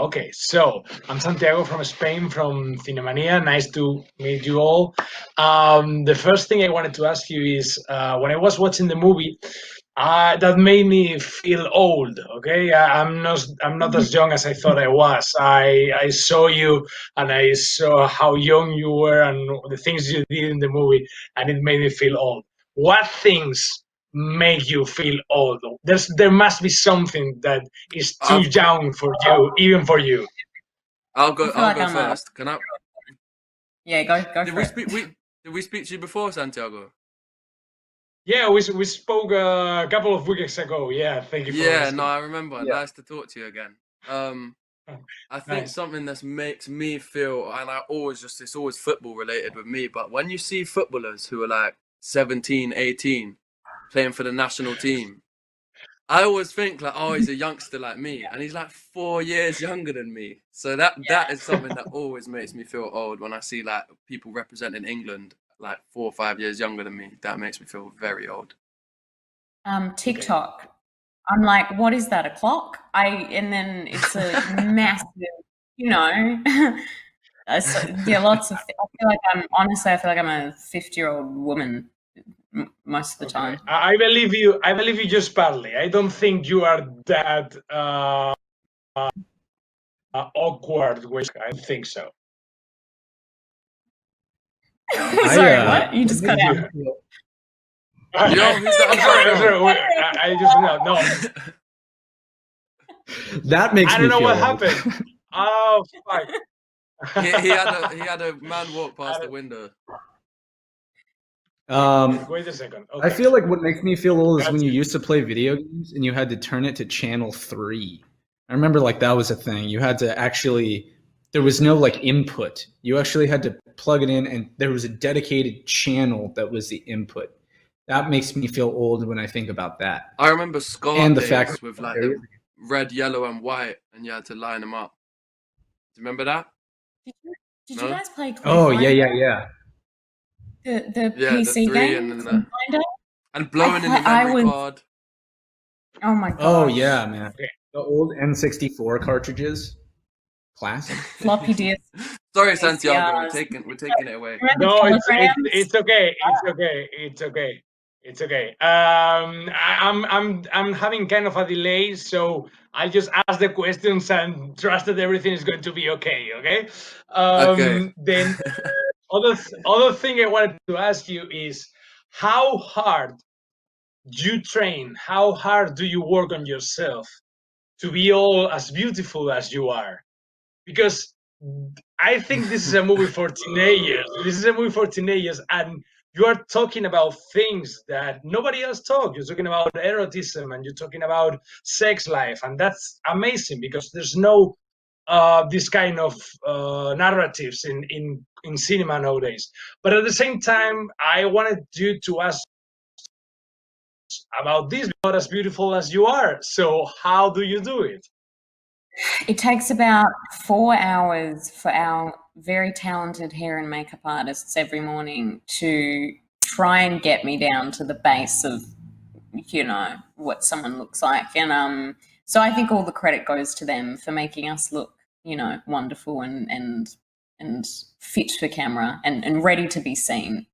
Okay, so I'm Santiago from Spain, from Cinemania. Nice to meet you all. The first thing I wanted to ask you is when I was watching the movie, that made me feel old. Okay, I'm not as young as I thought I was. I saw you and I saw how young you were and the things you did in the movie, and it made me feel old. What things make you feel old? There must be something that is too I've got, young for you, even for you. I'll I go. feel I'll like go I'm a first. Can I? yeah. Go Did for we it. speak? Did we speak to you before, Santiago? Yeah, we spoke a couple of weeks ago. Yeah, thank you for Yeah. No, asking. I remember. Yeah, Nice to talk to you again. I think nice. something that makes me feel, and it's always football related with me. But when you see footballers who are like 17, 18, playing for the national team, I always think like, oh, he's a youngster like me, and he's like 4 years younger than me. So that is something that always makes me feel old when I see like people representing England like 4 or 5 years younger than me. That makes me feel very old. Okay. TikTok. I'm like, what is that? A clock? And then it's a massive, you know. Yeah, lots of. I feel like I feel like I'm a 50-year-old woman most of the Okay. time. I believe you. I believe you just partly. I don't think you are that awkward. I don't think so. Sorry, what? You just cut out. Yeah. Yo, who's that on I'm the sorry. I'm background? sorry. I just no. That makes I me don't know feel what old. happened. Oh fuck. He had a man walk I past the don't- window. Wait a second. I Okay. feel like what makes me feel old is when Gotcha. you used to play video games and you had to turn it to channel 3. I remember like that was a thing. You had to actually, there was no like input. You actually had to plug it in and there was a dedicated channel that was the input. That makes me feel old when I think about that. I remember SCART And the fact days with like the red, yellow, and white, and you had to line them up. Do you remember that? Did you No? guys play oh, Finder? yeah. The Yeah, the PC 3 game, and then Finder? and blowing in the I memory was. card. Oh my Oh, gosh. yeah, man. Okay. The old N64 cartridges. Classic. Floppy disk, Sorry, Santiago, we're VCRs. taking it away. Remember No, telegrams? it's okay. It's okay. I'm having kind of a delay, so I'll just ask the questions and trust that everything is going to be okay. Okay. Okay. Then other thing I wanted to ask you is how hard you train. How hard do you work on yourself to be all as beautiful as you are? Because I think this is a movie for teenagers. This is a movie for teenagers, and you are talking about things that nobody else talks. You're talking about eroticism, and you're talking about sex life, and that's amazing because there's no this kind of narratives in cinema nowadays. But at the same time, I wanted you to ask about this, not as beautiful as you are. So how do you do it? It takes about 4 hours for our very talented hair and makeup artists every morning to try and get me down to the base of, what someone looks like. And so I think all the credit goes to them for making us look, wonderful and fit for camera and ready to be seen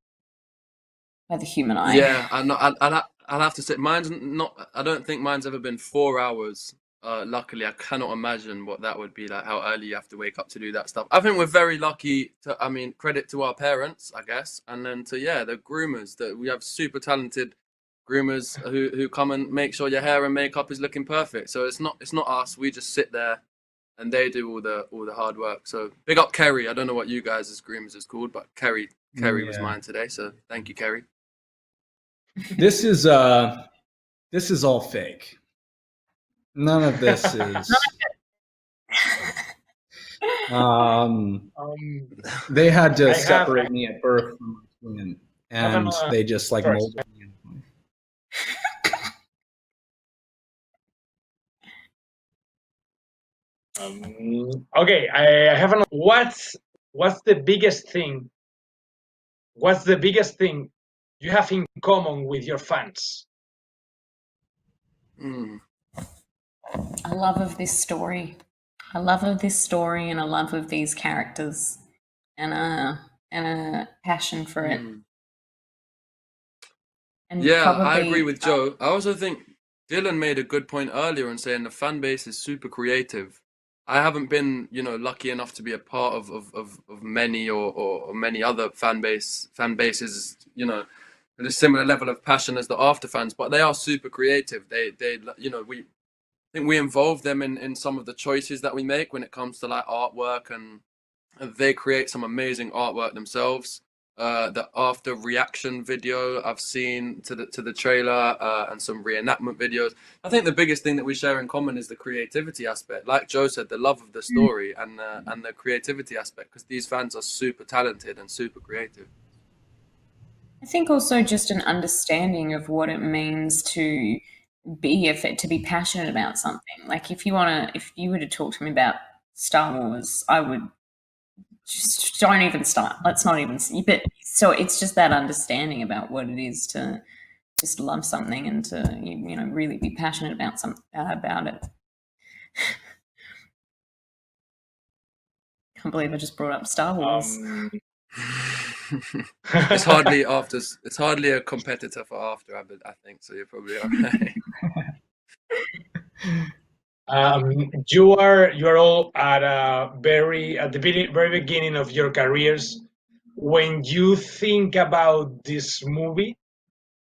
by the human eye. Yeah, I'll have to say mine's not. I don't think mine's ever been 4 hours. Luckily, I cannot imagine what that would be like. How early you have to wake up to do that stuff. I think we're very lucky. I mean, credit to our parents, I guess, and then to the groomers. That we have super talented groomers who come and make sure your hair and makeup is looking perfect. So it's not us. We just sit there and they do all the hard work. So big up Kerry. I don't know what you guys as groomers is called, but Kerry was Yeah. mine today. So thank you, Kerry. This is all fake. None of this is. They had to separate me at birth from my twin, and they just like molded me. Okay, I have another. What's the biggest thing? What's the biggest thing you have in common with your fans? A love of this story. a love of this story and a love of these characters and a passion for it. And Yeah, probably, I agree with Joe. I also think Dylan made a good point earlier in saying the fan base is super creative. I haven't been, lucky enough to be a part of many or many other fan bases, with a similar level of passion as the After fans, but they are super creative. We I think we involve them in some of the choices that we make when it comes to like artwork, and they create some amazing artwork themselves. The after reaction video I've seen to the trailer, and some reenactment videos. I think the biggest thing that we share in common is the creativity aspect. Like Joe said, the love of the story and the creativity aspect, because these fans are super talented and super creative. I think also just an understanding of what it means to be passionate about something. Like if you were to talk to me about Star Wars, I would just don't even start. Let's not even. But so it's just that understanding about what it is to just love something and to really be passionate about it. Can't believe I just brought up Star Wars. It's hardly a competitor for After, I think, so you're probably all right. You are all at the very beginning of your careers. When you think about this movie,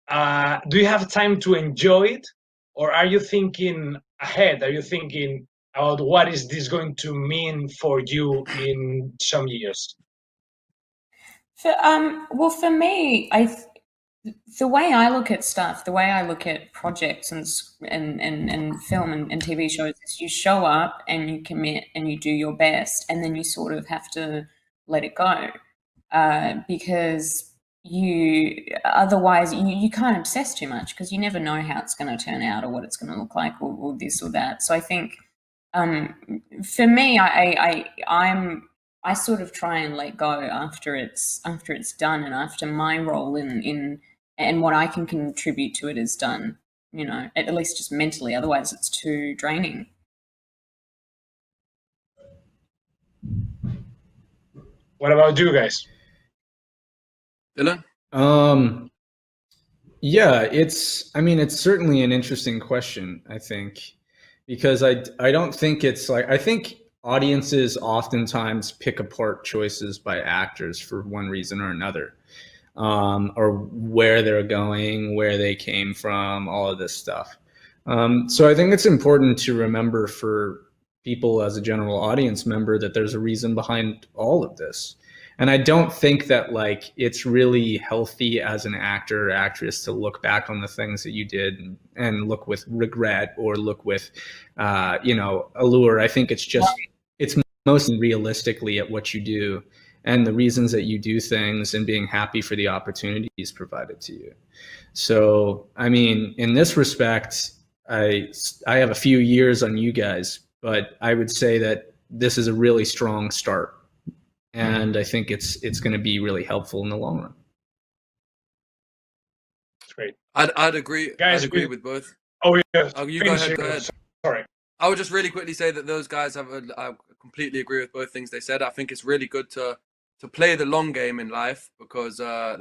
do you have time to enjoy it, or are you thinking ahead? Are you thinking about what is this going to mean for you in some years? For me, the way I look at stuff, the way I look at projects and film and TV shows is you show up and you commit and you do your best, and then you sort of have to let it go, because otherwise you can't obsess too much, because you never know how it's going to turn out or what it's going to look like or this or that. So I think for me, I sort of try and let go after it's done, and after my role in and what I can contribute to it is done, at least just mentally. Otherwise it's too draining. What about you guys? Dylan? Yeah, it's certainly an interesting question, I think, because I don't think it's like, I think audiences oftentimes pick apart choices by actors for one reason or another, or where they're going, where they came from, all of this stuff. So I think it's important to remember for people as a general audience member that there's a reason behind all of this. And I don't think that like it's really healthy as an actor or actress to look back on the things that you did and look with regret or look with, allure. I think it's mostly realistically at what you do and the reasons that you do things and being happy for the opportunities provided to you. So, I mean, in this respect, I have a few years on you guys, but I would say that this is a really strong start. And I think it's going to be really helpful in the long run. That's great. I'd agree. Guys, I'd agree with both. Oh yeah. Oh, you go ahead. Sorry. I would just really quickly say that those guys I completely agree with both things they said. I think it's really good to play the long game in life, because I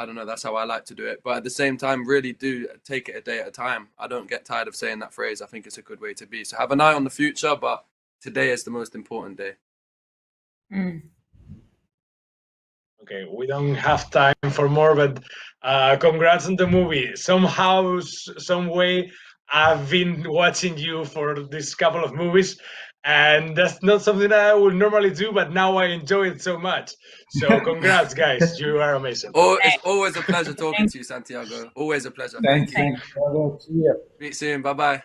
don't know, that's how I like to do it. But at the same time, really do take it a day at a time. I don't get tired of saying that phrase. I think it's a good way to be. So have an eye on the future, but today is the most important day. Okay, we don't have time for more, but congrats on the movie. Somehow, some way, I've been watching you for this couple of movies, and that's not something I would normally do, but now I enjoy it so much. So congrats, guys. You are amazing. Oh, it's always a pleasure talking to you, Santiago. Always a pleasure. Thank you. Speak soon. Bye-bye.